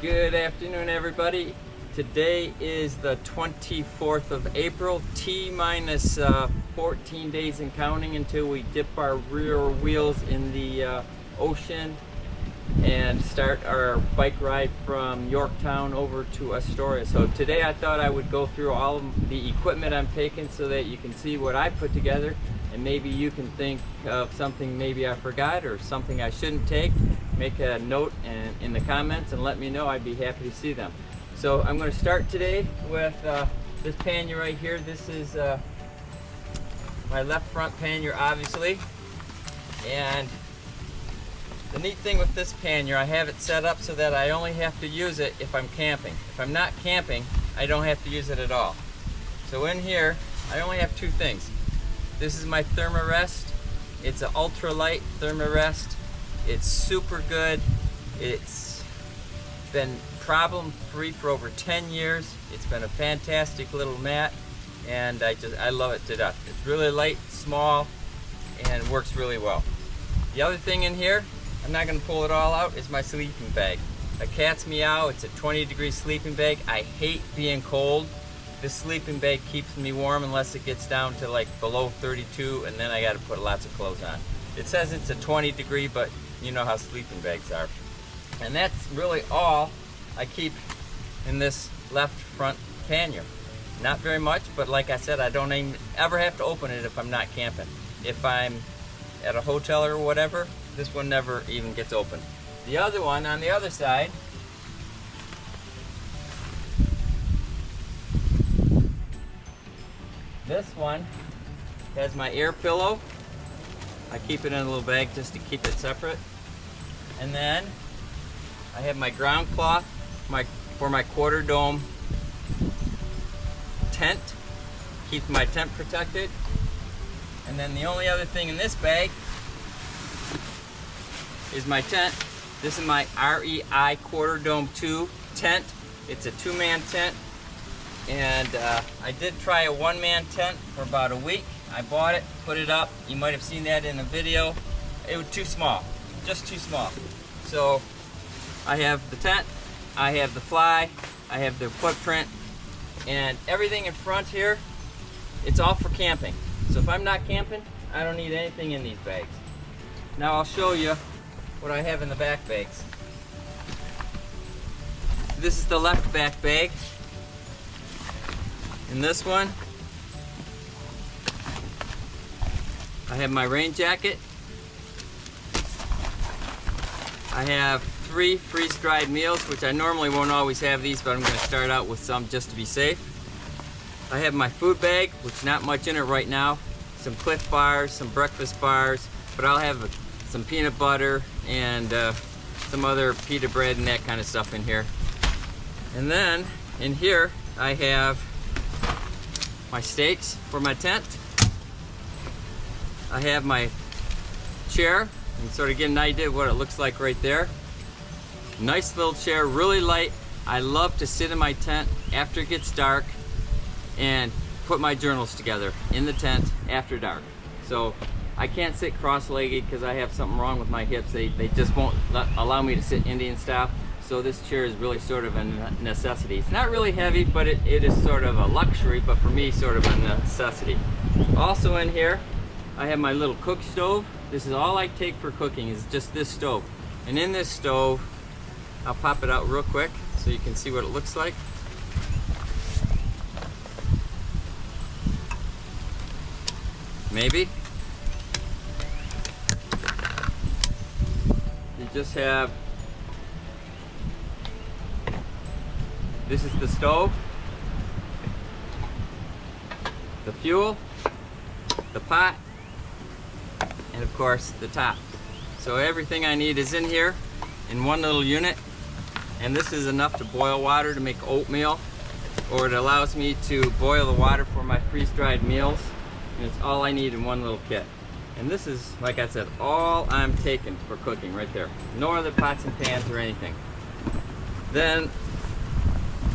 Good afternoon, everybody. Today is the 24th of April, T-minus 14 days and counting until we dip our rear wheels in the ocean and start our bike ride from Yorktown over to Astoria. So today I thought I would go through all of the equipment I'm taking so that you can see what I put together, and maybe you can think of something maybe I forgot or something I shouldn't take. Make a note in the comments and let me know. I'd be happy to see them. So I'm going to start today with this pannier right here. This is my left front pannier, obviously. And the neat thing with this pannier, I have it set up so that I only have to use it if I'm camping. If I'm not camping, I don't have to use it at all. So in here, I only have two things. This is my Therma Rest. It's an ultralight Therma Rest. It's super good. It's been problem-free for over 10 years. It's been a fantastic little mat, and I love it to death. It's really light, small, and works really well. The other thing in here, I'm not going to pull it all out, is my sleeping bag. A cat's meow. It's a 20-degree sleeping bag. I hate being cold. This sleeping bag keeps me warm unless it gets down to like below 32, and then I got to put lots of clothes on. It says it's a 20-degree, but you know how sleeping bags are. And that's really all I keep in this left front pannier. Not very much, but like I said, I don't even ever have to open it if I'm not camping. If I'm at a hotel or whatever, this one never even gets opened. The other one on the other side, this one has my air pillow. I keep it in a little bag just to keep it separate. And then I have my ground cloth for my quarter dome tent. Keeps my tent protected. And then the only other thing in this bag is my tent. This is my REI Quarter Dome 2 tent. It's a two-man tent. And I did try a one-man tent for about a week. I bought it, put it up. You might have seen that in the video. It was too small, just too small. So I have the tent, I have the fly, I have the footprint, and everything in front here, it's all for camping. So if I'm not camping, I don't need anything in these bags. Now I'll show you what I have in the back bags. This is the left back bag. In this one, I have my rain jacket. I have 3 freeze-dried meals, which I normally won't always have these, but I'm going to start out with some just to be safe. I have my food bag, which not much in it right now. Some Cliff bars, some breakfast bars, but I'll have some peanut butter and some other pita bread and that kind of stuff in here. And then in here I have my stakes for my tent. I have my chair. You can sort of get an idea of what it looks like right there. Nice little chair, really light. I love to sit in my tent after it gets dark and put my journals together in the tent after dark. So I can't sit cross-legged because I have something wrong with my hips. They just won't allow me to sit Indian style. So this chair is really sort of a necessity. It's not really heavy, but it is sort of a luxury, but for me, sort of a necessity. Also in here, I have my little cook stove. This is all I take for cooking, is just this stove. And in this stove, I'll pop it out real quick so you can see what it looks like. Maybe. You just have, this is the stove, the fuel, the pot, and of course the top. So everything I need is in here in one little unit, and this is enough to boil water to make oatmeal, or it allows me to boil the water for my freeze-dried meals, and it's all I need in one little kit. And this is, like I said, all I'm taking for cooking right there. No other pots and pans or anything. Then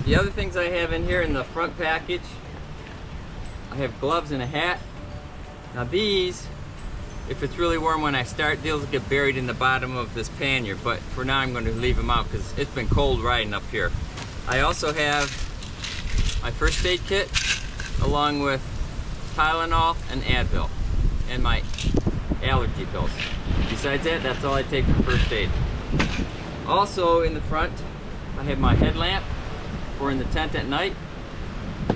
the other things I have in here in the front package, I have gloves and a hat. Now these If it's really warm when I start, these will get buried in the bottom of this pannier, but for now I'm going to leave them out because it's been cold riding up here. I also have my first aid kit along with Tylenol and Advil and my allergy pills. Besides that, that's all I take for first aid. Also in the front, I have my headlamp for in the tent at night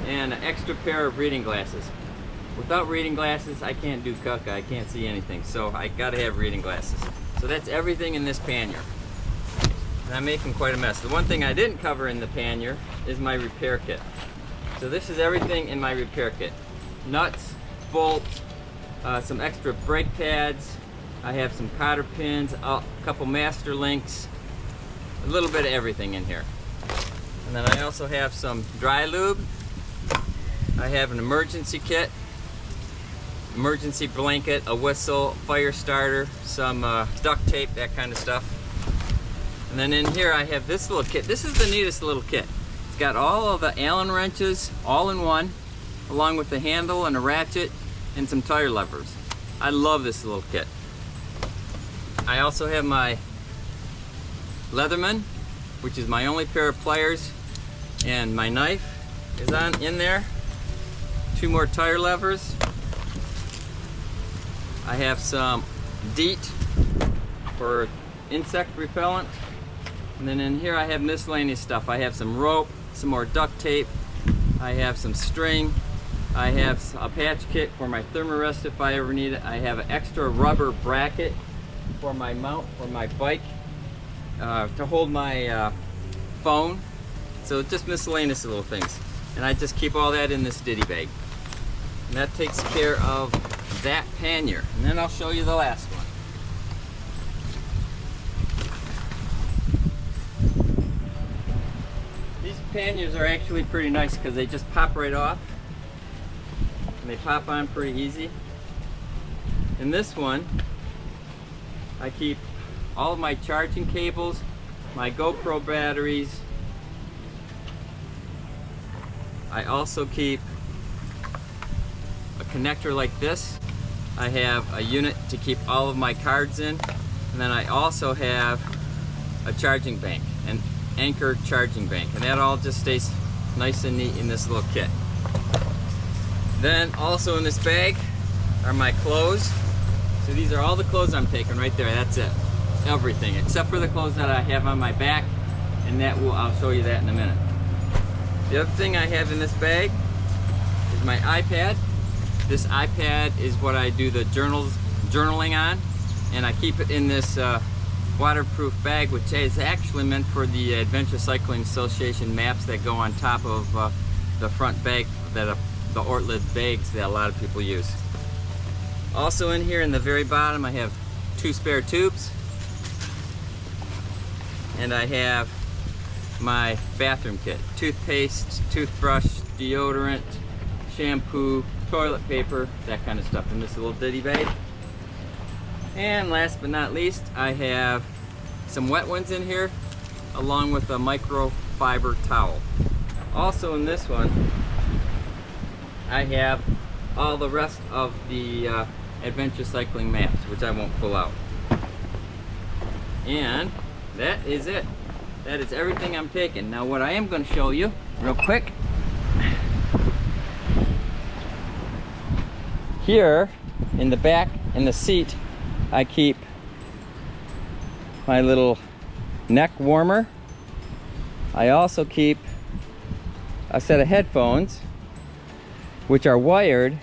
and an extra pair of reading glasses. Without reading glasses, I can't do cucka. I can't see anything, so I gotta have reading glasses. So that's everything in this pannier. And I'm making quite a mess. The one thing I didn't cover in the pannier is my repair kit. So this is everything in my repair kit. Nuts, bolts, some extra brake pads. I have some cotter pins, a couple master links, a little bit of everything in here. And then I also have some dry lube. I have an emergency kit, emergency blanket, a whistle, fire starter, some duct tape, that kind of stuff. And then in here I have this little kit. This is the neatest little kit. It's got all of the Allen wrenches all in one, along with the handle and a ratchet and some tire levers. I love this little kit. I also have my Leatherman, which is my only pair of pliers, and my knife is in there. 2 more tire levers. I have some DEET for insect repellent. And then in here I have miscellaneous stuff. I have some rope, some more duct tape, I have some string, I have a patch kit for my Therma Rest if I ever need it. I have an extra rubber bracket for my mount for my bike to hold my phone. So just miscellaneous little things. And I just keep all that in this ditty bag. And that takes care of that pannier. And then I'll show you the last one. These panniers are actually pretty nice because they just pop right off. And they pop on pretty easy. In this one, I keep all of my charging cables, my GoPro batteries. I also keep a connector like this. I have a unit to keep all of my cards in. And then I also have a charging bank, an Anchor charging bank. And that all just stays nice and neat in this little kit. Then also in this bag are my clothes. So these are all the clothes I'm taking right there. That's it. Everything except for the clothes that I have on my back, and I'll show you that in a minute. The other thing I have in this bag is my iPad. This iPad is what I do the journaling on, and I keep it in this waterproof bag, which is actually meant for the Adventure Cycling Association maps that go on top of the front bag, the Ortlieb bags that a lot of people use. Also in here in the very bottom I have 2 spare tubes, and I have my bathroom kit: toothpaste, toothbrush, deodorant, shampoo, toilet paper, that kind of stuff in this little ditty bag. And last but not least, I have some wet ones in here along with a microfiber towel. Also in this one I have all the rest of the adventure cycling maps, which I won't pull out. And that is it. That is everything I'm taking. Now what I am going to show you real quick, here in the back in the seat I keep my little neck warmer. I also keep a set of headphones which are wired,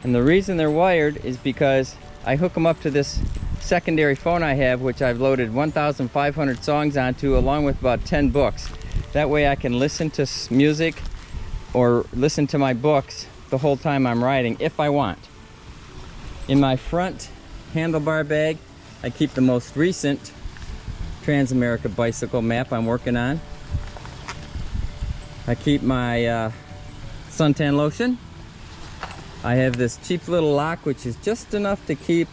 and the reason they're wired is because I hook them up to this secondary phone I have, which I've loaded 1,500 songs onto, along with about 10 books. That way I can listen to music or listen to my books the whole time I'm riding if I want. In my front handlebar bag I keep the most recent Transamerica bicycle map I'm working on. I keep my suntan lotion. I have this cheap little lock which is just enough to keep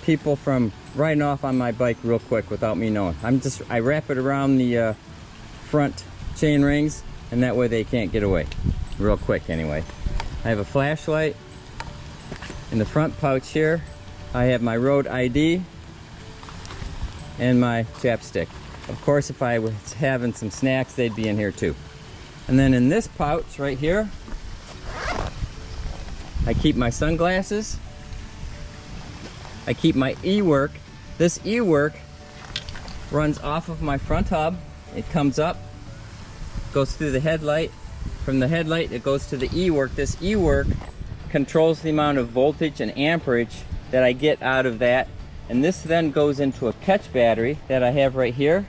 people from riding off on my bike real quick without me knowing. I wrap it around the front chain rings, and that way they can't get away real quick anyway. I have a flashlight in the front pouch here I have my road ID and my chapstick. Of course, if I was having some snacks, they'd be in here too. And then in this pouch right here, I keep my sunglasses. I keep my e-work. This e-work runs off of my front hub. It comes up, goes through the headlight. From the headlight, it goes to the e-work. This e-work controls the amount of voltage and amperage that I get out of that. And this then goes into a catch battery that I have right here.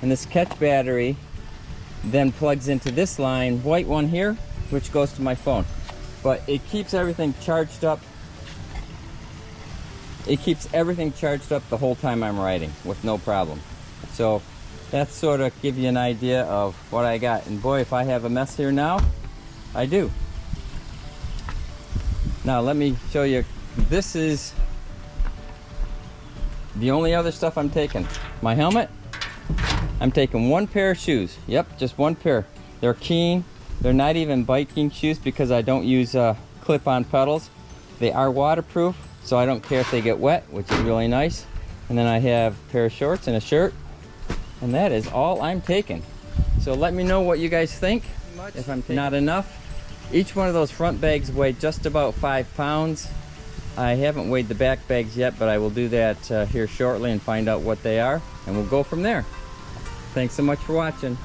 And this catch battery then plugs into this line, white one here, which goes to my phone. But it keeps everything charged up. It keeps everything charged up the whole time I'm riding with no problem. So that's sort of give you an idea of what I got. And boy, if I have a mess here now, I do. Now let me show you. This is the only other stuff I'm taking. My helmet. I'm taking one pair of shoes. Yep, just one pair. They're Keen. They're not even biking shoes because I don't use clip-on pedals. They are waterproof, so I don't care if they get wet, which is really nice. And then I have a pair of shorts and a shirt. And that is all I'm taking. So let me know what you guys think. If I'm not enough. Each one of those front bags weigh just about 5 pounds. I haven't weighed the back bags yet, but I will do that here shortly and find out what they are. And we'll go from there. Thanks so much for watching.